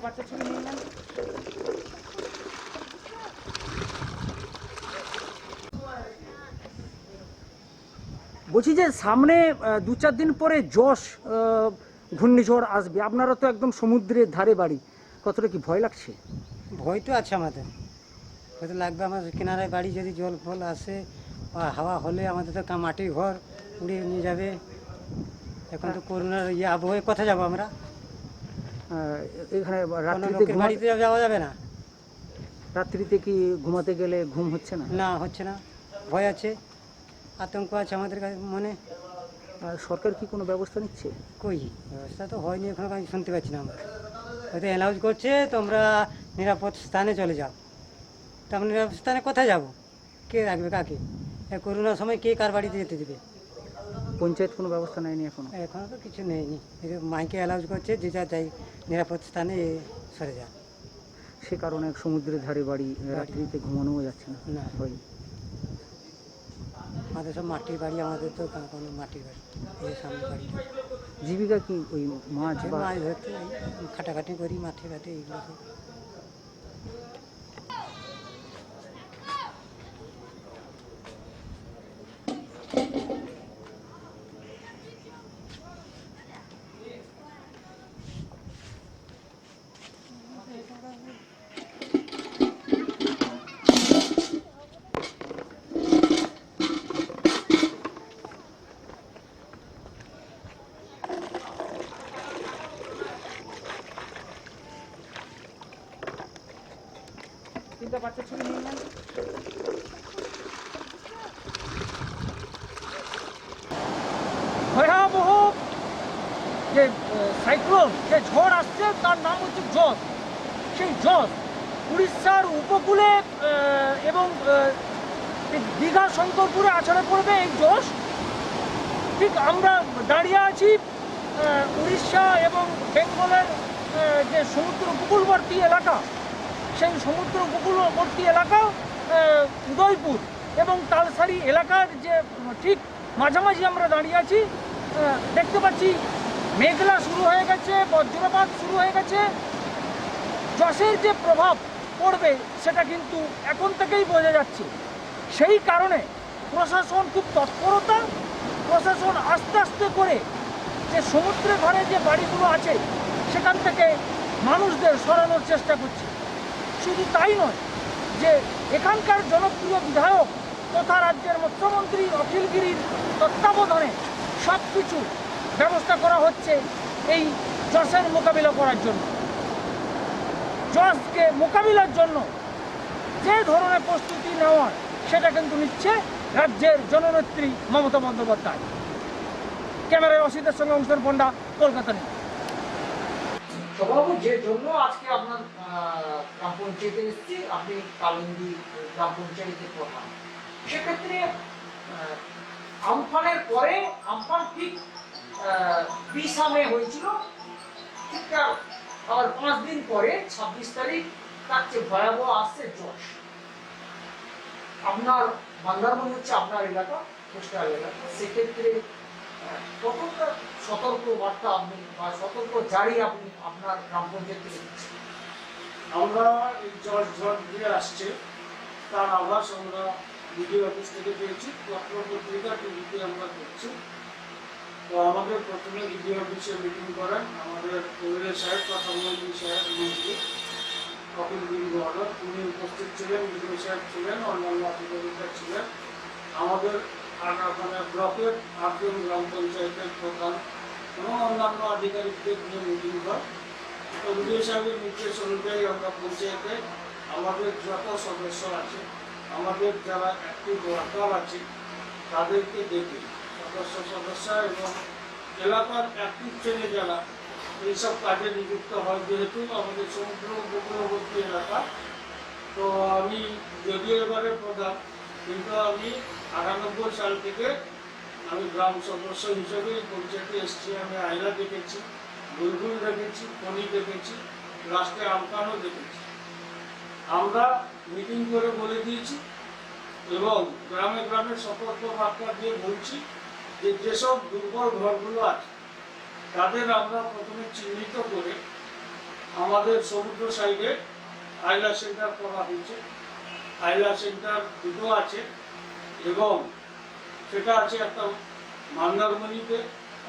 বাচ্চা ছেলে নিয়ে নেন। বলছি যে সামনে 2-4 দিন পরে যশ ঘূর্ণিঝড় আসবে, আপনারা তো একদম সমুদ্রের ধারে বাড়ি, কতটা কি ভয় লাগছে? ভয় তো আছে আমাদের, হয়তো লাগবে। আমাদের কিনারায় বাড়ি, যদি জল ফল আসে বা হাওয়া হলে আমাদের তো মাটির ঘর উড়িয়ে নিয়ে যাবে। এখন তো করোনার আবহাওয়ায় কোথায় যাবো আমরা? এখানে কোনো রাত্রিতে লোকের বাড়িতে যাওয়া যাবে না। রাত্রিতে কি ঘুমাতে গেলে ঘুম হচ্ছে না? না, হচ্ছে না, ভয় আছে, আতঙ্ক আছে আমাদের কাছে মনে। সরকার কি কোনো ব্যবস্থা নিচ্ছে? কই ব্যবস্থা তো হয়নি এখনো, আমি শুনতে পাচ্ছি না। আমরা হয়তো অ্যানাউন্স করছে তোমরা নিরাপদ স্থানে চলে যাও, তো আমরা নিরাপদ স্থানে কোথায় যাব? কে রাখবে কাকে? করোনার সময় কে কার বাড়িতে যেতে দেবে? পঞ্চায়েত কোনো ব্যবস্থা নেয়নি এখনো? এখনো তো কিছু নেয়নি। মাইকে অ্যালাউন্স করছে যে যা যাই নিরাপদ স্থানে সরে যা। সে কারণে সমুদ্রের ধারে বাড়ি, রাত্রিতে ঘুমানোও যাচ্ছে না। না, ভয়। আমাদের সব মাটির বাড়ি, আমাদের তো কোনো মাটির বাড়ি, এই সামনে বাড়ি। জীবিকা কি ওই মাছ বা মাছ ধরতে খাটাখাটি করি, মাঠে ঘাটে, এইগুলো সব। তিনটা বাচ্চা ছেলে নিয়ে নেন। ভয়াবহ যে সাইক্লোন, যে ঝড় আসছে তার নাম হচ্ছে যশ। সেই যশ উড়িষ্যার উপকূলে এবং দীঘা শঙ্করপুরে আছড়ে পড়বে এই যশ। ঠিক আমরা দাঁড়িয়ে আছি উড়িষ্যা এবং বেঙ্গলের যে সমুদ্র উপকূলবর্তী এলাকা, সেই সমুদ্র উপকূলবর্তী এলাকা উদয়পুর এবং তালসারি এলাকার যে ঠিক মাঝামাঝি আমরা দাঁড়িয়ে আছি। দেখতে পাচ্ছি মেঘলা শুরু হয়ে গেছে, বজ্রপাত শুরু হয়ে গেছে। যশের যে প্রভাব পড়বে সেটা কিন্তু এখন থেকেই বোঝা যাচ্ছে। সেই কারণে প্রশাসন খুব তৎপরতা, প্রশাসন আস্তে আস্তে করে যে সমুদ্রের ধারে যে বাড়িগুলো আছে সেখান থেকে মানুষদের সরানোর চেষ্টা করছে। শুধু তাই নয়, যে এখানকার জনপ্রিয় বিধায়ক তথা রাজ্যের মুখ্যমন্ত্রী অখিল গিরির তত্ত্বাবধানে সব কিছু ব্যবস্থা করা হচ্ছে এই যশের মোকাবিলা করার জন্য। যশকে মোকাবিলার জন্য যে ধরনের প্রস্তুতি নেওয়ার সেটা কিন্তু নিচ্ছে রাজ্যের জননেত্রী মমতা বন্দ্যোপাধ্যায়। ক্যামেরায় অসিতের সঙ্গে অংশন পণ্ডা, কলকাতা নিউজ। সভাপতি যে জন্য আজকে আপনার গ্রাম পঞ্চায়েতে এসেছি, আপনি কালিন্দী গ্রাম পঞ্চায়েতের প্রধান। সেক্ষেত্রে আমফানের পরে, আমফান ঠিক 20 মে হয়েছিল, ঠিক আবার 5 দিন পরে 26 তারিখ তার চেয়ে ভয়াবহ আসছে যশ। আপনার বান্দারবন হচ্ছে আপনার এলাকা, কোস্টাল এলাকা। সেক্ষেত্রে কতটা সতর্ক বার্তা আপনি বা সতর্ক জারি আপনি আপনার গ্রাম পঞ্চায়েত থেকে দিচ্ছেন? আমরা এই যশ ঝড় দিয়ে আসছে তার আভাস আমরা বিডিও অফিস থেকে পেয়েছি, পত্র পত্রিকা টিভিতে আমরা করছি। তো আমাদের প্রথমে বিডিও অফিসে মিটিং করেন আমাদের পরিবেশ সাহেব, প্রধানমন্ত্রী সাহেব, মন্ত্রী অখিল গিরি মহোদয়, উনি উপস্থিত ছিলেন, বিডিও সাহেব ছিলেন, অন্যান্য আধিকারিকরা ছিলেন। আমাদের মানে ব্লকের 8 জন গ্রাম পঞ্চায়েতের প্রধান এবং অন্যান্য আধিকারিকদের নিয়ে মিটিং হয়। তো বিডিও সাহেবের নির্দেশ অনুযায়ী আমরা পঞ্চায়েতে আমাদের যত সদস্য আছে, আমাদের যারা অ্যাক্টিভ ওয়ার্কার আছে তাদেরকে দেখি সদস্য এবং এলাকার অ্যাক্টিভ শ্রেণী যারা এইসব কাজে নিযুক্ত হয়। যেহেতু আমাদের সমুদ্র উপকূলবর্তী এলাকা, তো আমি যদিও এবারে প্রধান, কিন্তু আমি 98 সাল থেকে আমি গ্রাম সদস্য হিসেবে পঞ্চায়েতে এসেছি। আমি আয়লা দেখেছি, বুলবুল দেখেছি, ফণি দেখেছি, লাস্টে আমকানও দেখেছি। আমরা মিটিং করে বলে দিয়েছি এবং গ্রামে গ্রামে সতর্ক বার্তা দিয়ে বলছি যে যেসব দুর্বল ঘরগুলো আছে তাদের আমরা প্রথমে চিহ্নিত করে আমাদের সমুদ্র সাইডে আইলা সেন্টার করা হয়েছে। আইলা সেন্টার দুটো আছে এবং সেটা আছে একটা মন্দারমণিতে,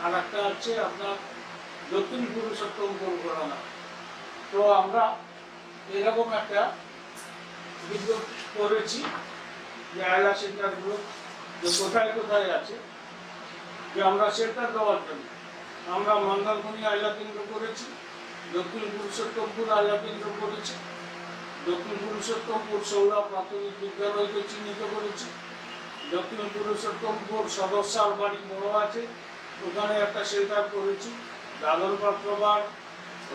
আর একটা আছে আপনার দক্ষিণ পুরুষোত্তমপুর ঘোরানা। তো আমরা এরকম একটা বিজ্ঞপ্তি করেছি যে আইলা সেন্টারগুলো যে কোথায় কোথায় আছে, যে আমরা সেন্টার দেওয়ার জন্য আমরা মন্দারমণি আইলা কেন্দ্র করেছি, দক্ষিণ পুরুষোত্তমপুর আইলা কেন্দ্র করেছি, দক্ষিণ পুরুষোত্তমপুর সৌরা প্রাথমিক বিদ্যালয়কে চিহ্নিত করেছি, দক্ষিণ পুরুষোত্তমপুর সদস্যার বাড়ি বড় আছে, ওখানে একটা সেন্টার করেছি। দাদরপাত্রবার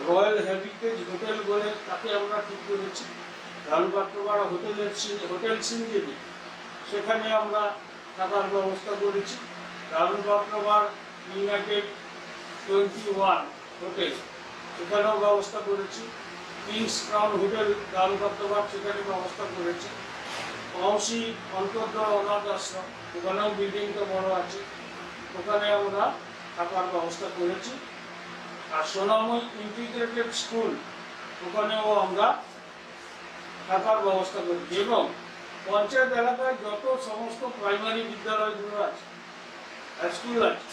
রয়্যাল হেরিটেজ হোটেল বলে তাকে আমরা ঠিক করেছি। দাদরপাত্রবার হোটেল সিঞ্জেরি, সেখানে আমরা থাকার ব্যবস্থা করেছি। দাদরপাত্রবার ইউনাইটেড 21 হোটেল, সেখানেও ব্যবস্থা করেছি। কিংস ক্রাউন হোটেল দাদরপাত্রবার, সেখানে ব্যবস্থা করেছি। অংশী অন্তর্দয় অনাথ আশ্রম, ওখানেও বিল্ডিংটা বড় আছে, ওখানে আমরা থাকার ব্যবস্থা করেছি। আর সোনাময় ইন্টিগ্রেটেড স্কুল, ওখানেও আমরা থাকার ব্যবস্থা করেছি। এবং পঞ্চায়েত এলাকায় যত সমস্ত প্রাইমারি বিদ্যালয়গুলো আছে, স্কুল আছে,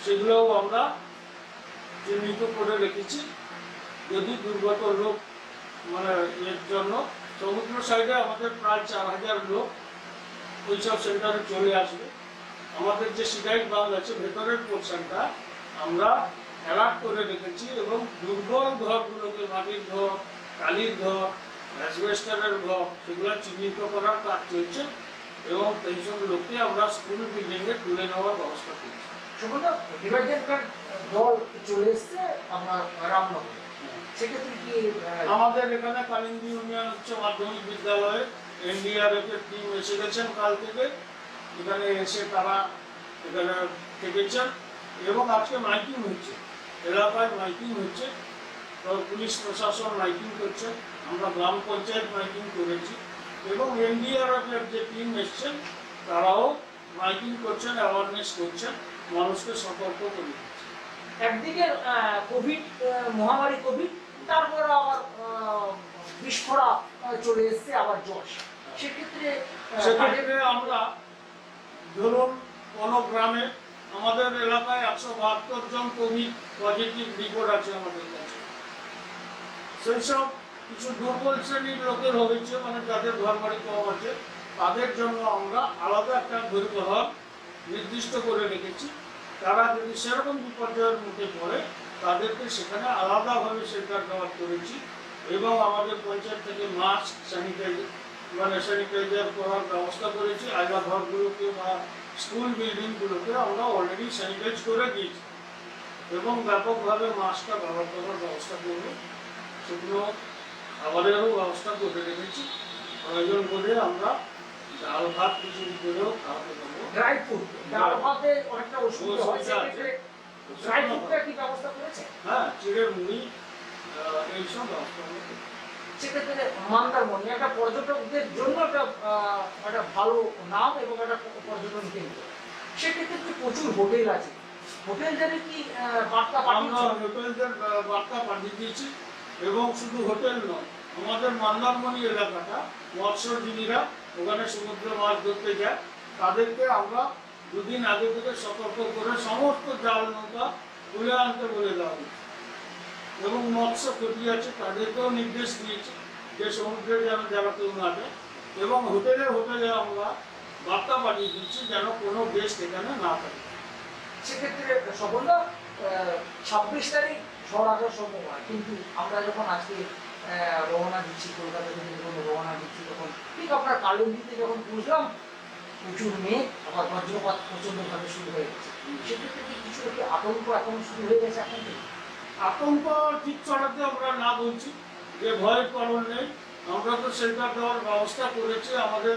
সেগুলোও আমরা চিহ্নিত করে রেখেছি। যদি দুর্গত লোক মানে এর জন্য সমুদ্র সাইডে আমাদের প্রায় 4000 লোক ওইসব সেন্টারে চলে আসবে। আমাদের যে সিডাইট বাঁধ আছে ভেতরের পোর্শনটা আমরা অ্যালার্ট করে রেখেছি এবং দুর্বল ঘরগুলোকে, মাটির ঘর, টালির ঘর, অ্যাসবেস্টারের ঘর, সেগুলো চিহ্নিত করার কাজ চলছে এবং এইসব লোককে আমরা স্কুল বিল্ডিংয়ে তুলে নেওয়ার ব্যবস্থা করছি। সুমনদা, ডিভাইডেড দল চলে এসছে আপনার রামনগরে, সেক্ষেত্রে কি আমাদের এখানে কালিন্দী ইউনিয়ন উচ্চ মাধ্যমিক বিদ্যালয়ে এনডিআরএফ এর টিম এসে গেছেন কাল থেকে। এখানে এসে তারা এখানে থেকেছেন এবং আজকে মাইকিং হচ্ছে, এলাকায় মাইকিং হচ্ছে। তো পুলিশ প্রশাসন মাইকিং করছে, আমরা গ্রাম পঞ্চায়েত মাইকিং করেছি এবং এনডিআরএফ এর যে টিম এসছেন তারাও মাইকিং করছেন, অ্যাওয়ারনেস করছেন, মানুষকে সতর্ক করে দিচ্ছেন। একদিকে কোভিড মহামারী কোভিড, তারপর আবার বিস্ফোরা চলে এসছে, আবার যশ, সেক্ষেত্রে সেক্ষেত্রে আমরা ধরুন কোনো গ্রামে আমাদের এলাকায় 172 জন কোভিড পজিটিভ রিপোর্ট আছে আমাদের কাছে। সেই সব কিছু দুর্বল শ্রেণীর লোকের হয়েছে, মানে যাদের ঘর বাড়ি কম আছে, তাদের জন্য আমরা আলাদা একটা ঘর নির্দিষ্ট করে রেখেছি। তারা যদি সেরকম বিপর্যয়ের মুখে পড়ে তাদেরকে সেখানে আলাদাভাবে সেন্টার দেওয়ার করেছি এবং আমাদের পঞ্চায়েত থেকে মাস্ক, স্যানিটাইজার করার ব্যবস্থা করেছি। আয়লা ঘরগুলোকে বা স্কুল বিল্ডিংগুলোকে আমরা অলরেডি স্যানিটাইজ করে দিয়েছি এবং ব্যাপকভাবে মাস্কটা ব্যবহার করার ব্যবস্থা করব। সেগুলো খাবারেরও ব্যবস্থা করে রেখেছি। প্রয়োজন করে আমরা ডাল ভাত খিচুড়ি করেও খাওয়াতে পারবো। ড্রাই ফুড, ডাল ভাতে অনেকটা অসুবিধা হয়, সেক্ষেত্রে ড্রাই ফুডটা কি ব্যবস্থা করেছে? হ্যাঁ, চিড়ের মুড়ি এইসব ব্যবস্থা আমরা করি। সেক্ষেত্রে মন্দারমণি একটা পর্যটকদের জন্য একটা ভালো নাম এবং একটা পর্যটন কেন্দ্র, সেক্ষেত্রে কি প্রচুর হোটেল আছে, হোটেলদের কি বার্তা আমরা পাঠিয়েছে? হোটেলদের বার্তা পাঠিয়ে দিয়েছি এবং শুধু হোটেল নয়, আমাদের মন্দারমণি এলাকাটা মৎস্যজীবীরা ওখানে সমুদ্রে মাছ ধরতে যায়, তাদেরকে আমরা 2 দিন আগে থেকে সতর্ক করে সমস্ত জাল নৌকা তুলে আনতে বলে দেওয়া হয়েছে এবং মৎস্য ক্ষতি আছে তাদেরকেও নির্দেশ দিয়েছি যে সমুদ্রে যেন যারা কেউ না যায় এবং হোটেলে হোটেলে আমরা বার্তা পাঠিয়ে দিচ্ছি যেন কোনো গেস্ট এখানে না থাকে। সেক্ষেত্রে সফলতা 26 তারিখ ঝড় আসার সম্ভাবনা, কিন্তু আমরা যখন আজকে রওনা দিচ্ছি, কলকাতা থেকে যখন রওনা দিচ্ছি, তখন ঠিক আপনার কালিন্দিতে যখন বুঝলাম প্রচুর মেঘ, আবার বজ্রপাত প্রচণ্ডভাবে শুরু হয়ে গেছে, সেক্ষেত্রে কি কিছু একটি আতঙ্ক এখন শুরু হয়ে গেছে এখন থেকে? আতঙ্ক ঠিক ছড়াতে আমরা না বলছি যে ভয়ের কারণ নেই। আমরা তো সেন্টার দেওয়ার ব্যবস্থা করেছি, আমাদের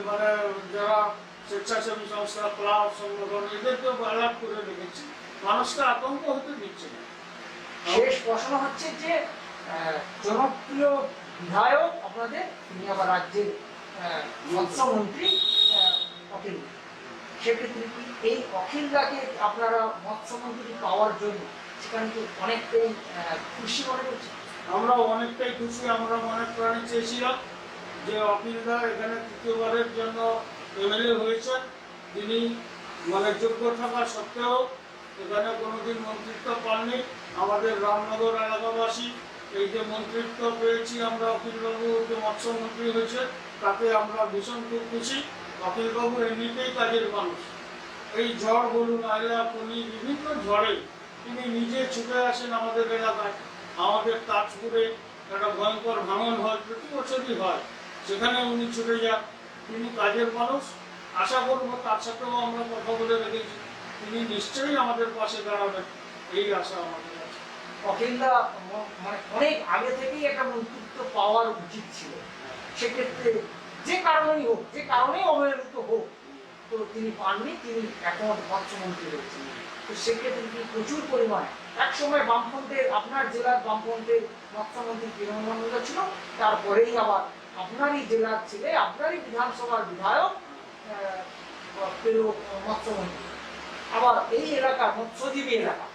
মানে যারা স্বেচ্ছাসেবী সংস্থা, ক্লাব, সংগঠন, এদেরকেও অ্যালার্ট করে রেখেছি, মানুষকে আতঙ্ক হতে দিচ্ছে না। শেষ প্রশ্ন হচ্ছে যে জনপ্রিয় বিধায়ক আপনাদের, তিনি আবার রাজ্যের মৎস্যমন্ত্রী অখিল, সেক্ষেত্রে কি এই অখিলদাকে আপনারা মৎস্যমন্ত্রী পাওয়ার জন্য সেখানে কি অনেকটাই খুশি মনে করছে? আমরা অনেকটাই খুশি। আমরা মনে প্রাণে চেয়েছিলাম যে অখিলদা এখানে তৃতীয়বারের জন্য এমএলএ হয়েছেন। তিনি মানে যোগ্য থাকা সত্ত্বেও এখানে কোনোদিন মন্ত্রিত্ব পাননি। আমাদের রামনগর এলাকাবাসী এই যে মন্ত্রিত্ব পেয়েছি আমরা, অখিলবাবু যে মৎস্যমন্ত্রী হয়েছে তাতে আমরা ভীষণ খুব খুশি। অখিলবাবু এমনিতেই কাজের মানুষ। এই ঝড় বলুন, আয়লা, ফণী, বিভিন্ন ঝড়ে তিনি নিজে ছুটে আসেন আমাদের এলাকায়। আমাদের তাজপুরে একটা ভয়ঙ্কর ভাঙন হয়, প্রতি বছরই হয়, সেখানে উনি ছুটে যান। তিনি কাজের মানুষ। আশা করবো তার সাথেও আমরা কথা বলে রেখেছি, তিনি নিশ্চয়ই আমাদের পাশে দাঁড়াবেন, এই আশা আমাদের আছে। অখিলদা মানে অনেক আগে থেকেই একটা মন্ত্রিত্ব পাওয়ার উচিত ছিল। সেক্ষেত্রে যে কারণেই হোক, যে কারণেই অবহেলিত হোক, তো তিনি পাননি। তিনি এখন মৎস্যমন্ত্রী রয়েছেন। তো সেক্ষেত্রে তিনি প্রচুর পরিমাণে একসময় বামফ্রন্টের, আপনার জেলার বামফ্রন্টের মৎস্যমন্ত্রী তৃণমূল ছিল, তারপরেই আবার আপনারই জেলার ছেলে, আপনারই বিধানসভার বিধায়ক পেল মৎস্যমন্ত্রী। আবার এই এলাকা মৎস্যজীবী এলাকা,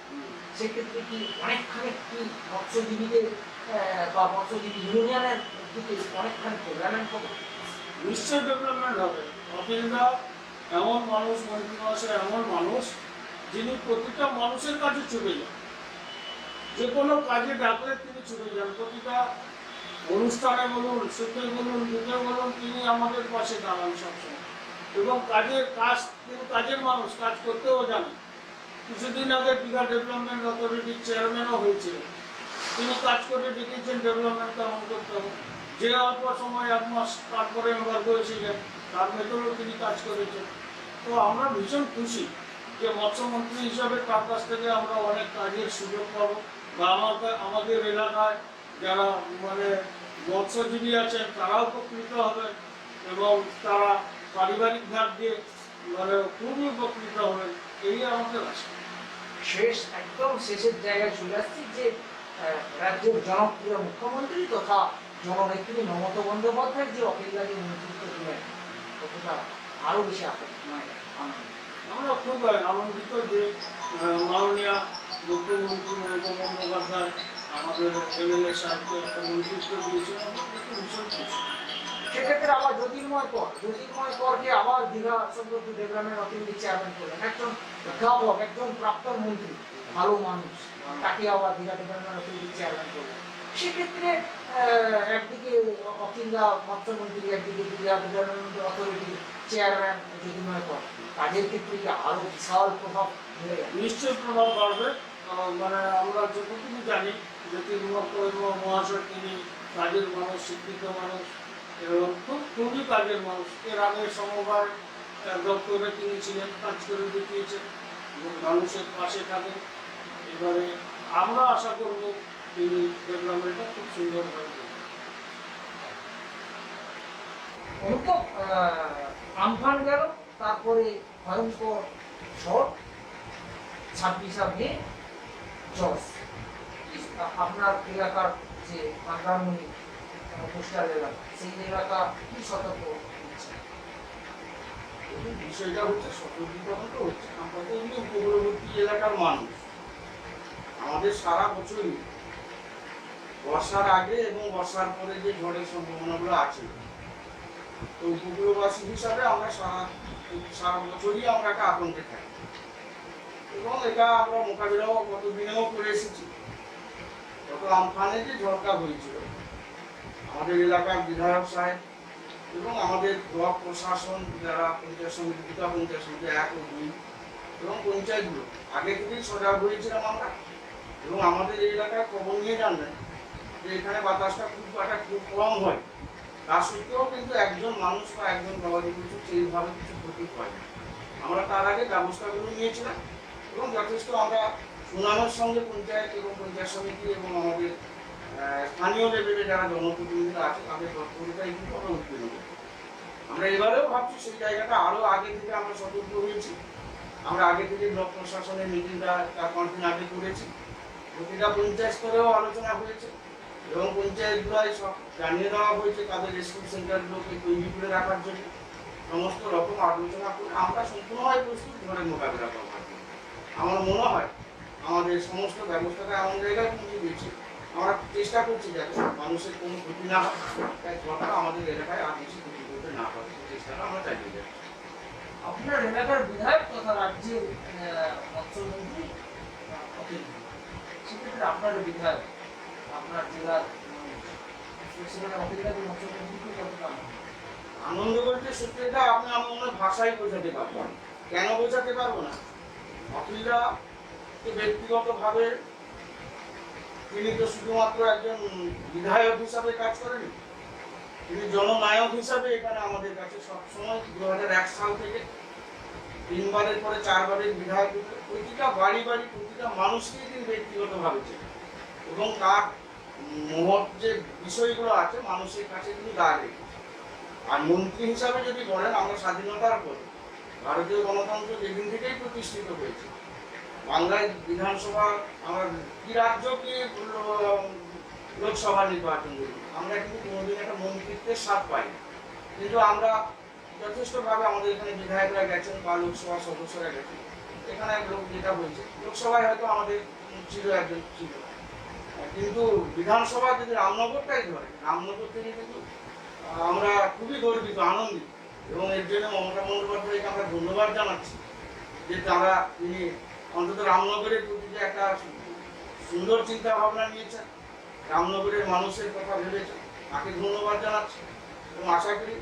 সেক্ষেত্রে কি অনেকখানি কি মৎস্যজীবীদের বা মৎস্যজীবী ইউনিয়নের দিকে অনেকখানি ডেভেলপমেন্ট হবে? নিশ্চয় ডেভেলপমেন্ট হবে। অখিলদা এমন মানুষ, মন্ত্রী মহাশয় এমন মানুষ, যিনি প্রতিটা মানুষের কাছে ছুটে যান। যে কোনো কাজে ডাকলে তিনি ছুটে যান। প্রতিটা অনুষ্ঠানে বলুন, সুখে বলুন, দুঃখে বলুন, তিনি আমাদের পাশে দাঁড়ান সবসময়। এবং তিনি কাজের মানুষ, কাজ করতেও জানেন। কিছুদিন আগে দীঘা ডেভেলপমেন্ট অথরিটির চেয়ারম্যানও হয়েছিলেন। তিনি কাজ করে দেখিয়েছেন ডেভেলপমেন্ট কেমন করতে হবে। যে অল্প সময় 1 মাস তারপরে এমবার্গ হয়েছিলেন, তার ভেতরেও তিনি কাজ করেছেন। তো আমরা ভীষণ খুশি যে মৎস্যমন্ত্রী হিসাবে তার কাছ থেকে আমরা অনেক কাজের সুযোগ পাবো। বা আমাদের এলাকায় যারা মানে মৎস্যজীবী আছেন তারাও উপকৃত হবেন, এবং তারা পারিবারিক ভাগ দিয়ে মানে খুবই উপকৃত হবেন, এই আমাদের আশা। একদম শেষের জায়গায় চলে আসছি যে রাজ্যের জনপ্রিয় মুখ্যমন্ত্রী তথা জননেত্রী মমতা বন্দ্যোপাধ্যায় যে অখিলদাকে নেতৃত্ব দিলেন, কতটা আরো বেশি আমরা খুব আনন্দিত যে মাননীয় মুখ্যমন্ত্রী মমতা বন্দ্যোপাধ্যায় আমাদের এমএলএ সাহেবকে একটা মন্ত্রিত্ব দিয়েছেন। আমরা ভীষণ খুশি। সেক্ষেত্রে আবার জ্যোতির্ময় পরকে আবার দীঘা সমৃদ্ধ ডেভেলপমেন্ট অথরিটি চেয়ারম্যান করলেন। একজন অধ্যাপক, একজন প্রাক্তন মন্ত্রী, ভালো মানুষ, তাকে আবার দীঘা ডেভেলপমেন্ট অথরিটি চেয়ারম্যান করলেন। সেক্ষেত্রে একদিকে অখিলদা মৎস্যমন্ত্রী, একদিকে দীঘা ডেভেলপমেন্ট অথরিটির চেয়ারম্যান জ্যোতির্ময় পর, কাজের ক্ষেত্রে কি আরো বিশাল প্রভাব ফেলে গেল? নিশ্চয়ই প্রভাব বাড়বে। মানে আমরা যতটুকু জানি জ্যোতির্ময় মহাশয় তিনি কাজের মানুষ, শিক্ষিত মানুষ এবং খুবই কাজের মানুষ। এর আগে সমবায় দপ্তরে তিনি ছিলেন, কাজ করে দেখিয়েছেন এবং মানুষের পাশে থাকেন। এবারে আমরা আশা করব তিনি ডেভেলপমেন্টটা খুব সুন্দরভাবে করবেন। আমফান গেল, তারপরে ভয়ঙ্কর ঝড়, 26 মে জস। আপনার এলাকার যে মন্দারমণি কোস্টাল এলাকা, সেই এলাকা কি সতর্ক হচ্ছে? বিষয়টা হচ্ছে সতর্কীকরণ তো হচ্ছে। আমরা তো এমনি উপকূলবর্তী এলাকার মানুষ, আমাদের সারা বছরই বর্ষার আগে এবং বর্ষার পরে যে ঝড়ের সম্ভাবনাগুলো আছে, তো উপকূলবাসী হিসাবে আমরা সারা বছরই আমরা একটা আতঙ্কে থাকি, এবং এটা আমরা মোকাবিলাও গত দিনেও করে এসেছি। গত আমফানে যে ঝড়টা হয়েছিল, আমাদের এলাকার বিধায়ক সাহেব এবং আমাদের ব্লক প্রশাসন, যারা পঞ্চায়েত সমিতি, দুটা পঞ্চায়েত সমিতি 1 ও 2 এবং পঞ্চায়েতগুলো আগে থেকেই সজাগ হয়েছিলাম আমরা। এবং আমাদের এই এলাকায় খবর নিয়ে জানবেন যে এখানে বাতাসটা খুব কম হয়, তার সত্ত্বেও কিন্তু একজন মানুষ বা একজন গবাদি পশু সেইভাবে কিছু ক্ষতি হয়। আমরা তার আগে ব্যবস্থাগুলো নিয়েছিলাম এবং যথেষ্ট আমরা সুনামের সঙ্গে পঞ্চায়েত এবং পঞ্চায়েত সমিতি এবং আমাদের স্থানীয় লেভেলে যারা জনপ্রতিনিধিরা আছে তাদের তৎপরতাই কিন্তু আমরা উৎপন্ন করি। আমরা এবারেও ভাবছি সেই জায়গাটা আরও আগে থেকে আমরা সতর্ক হয়েছি। আমরা আগে থেকে ব্লক প্রশাসনের মিটিংটা 4-5 দিন আগে করেছি। প্রতিটা পঞ্চায়েত স্তরেও আলোচনা হয়েছে এবং পঞ্চায়েতগুলোয় সব জানিয়ে দেওয়া হয়েছে তাদের রেসপন্স সেন্টারগুলোকে তৈরি করে রাখার জন্য। সমস্ত রকম আলোচনা করে আমরা সম্পূর্ণভাবে প্রস্তুত ঝড়ের মোকাবিলা করবার জন্য। আমার মনে হয় আমাদের সমস্ত ব্যবস্থাটা এমন জায়গায় পৌঁছে দিয়েছি। আমরা চেষ্টা করছি যাতে মানুষের কোনো ক্ষতি না হয়, তাই জলটা আমাদের এলাকায় আর বেশি ক্ষতি করতে না পারে, সেই চেষ্টাটা আমরা চালিয়ে যাচ্ছি। আপনার এলাকার বিধায়ক তথা রাজ্যের মৎস্যমন্ত্রী অখিল, সেক্ষেত্রে আপনার বিধায়ক আপনার জেলার সেখানে অখিলদাকে মৎস্যমন্ত্রীকে কতটা আনন্দ বলতে সত্যি এটা আপনি আমার মনে হয় ভাষায় বোঝাতে পারবো না। কেন বোঝাতে পারবো না? অখিলরা ব্যক্তিগতভাবে তিনি তো শুধুমাত্র একজন বিধায়ক হিসাবে কাজ করেন, তিনি জননায়ক হিসাবে এখানে আমাদের কাছে সবসময় 2001 সাল থেকে 3 বারের পরে 4 বারের বিধায়ক রূপে প্রতিটা বাড়ি বাড়ি প্রতিটা মানুষকেই তিনি ব্যক্তিগতভাবে চেনেন এবং তার মহৎ যে বিষয়গুলো আছে মানুষের কাছে তিনি দাঁড় রেখেছেন। আর মন্ত্রী হিসাবে যদি বলেন, আমরা স্বাধীনতার পরে ভারতীয় গণতন্ত্র যেদিন থেকেই প্রতিষ্ঠিত হয়েছে, বাংলায় বিধানসভা আমার কি রাজ্য কি লোকসভা নির্বাচন করি, আমরা কিন্তু কোনোদিন একটা মন্ত্রিত্বের স্বাদ পাই না। কিন্তু আমরা যথেষ্টভাবে আমাদের এখানে বিধায়করা গেছেন বা লোকসভা সদস্যরা গেছেন, এখানে লোক যেটা বলছে লোকসভায় হয়তো আমাদের ছিল একজন ছিল, কিন্তু বিধানসভা যদি রামনগরটাই ধরে, রামনগর থেকে কিন্তু আমরা খুবই গর্বিত, আনন্দিত এবং এর জন্য মমতা বন্দ্যোপাধ্যায়কে আমরা ধন্যবাদ জানাচ্ছি যে তিনি অন্তত রামনগরের প্রতি যে একটা সুন্দর চিন্তা ভাবনা নিয়েছেন, রামনগরের মানুষের কথা ভেবেছেন, তাকে ধন্যবাদ জানাচ্ছি এবং আশা করি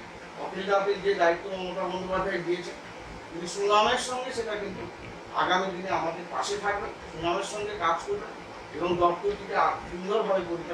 অখিলদাকে যে দায়িত্ব মমতা বন্দ্যোপাধ্যায় দিয়েছেন তিনি সুনামের সঙ্গে সেটা কিন্তু আগামী দিনে আমাদের পাশে থাকবেন, সুনামের সঙ্গে কাজ করবেন এবং দপ্তরটিকে সুন্দরভাবে পরিচালনা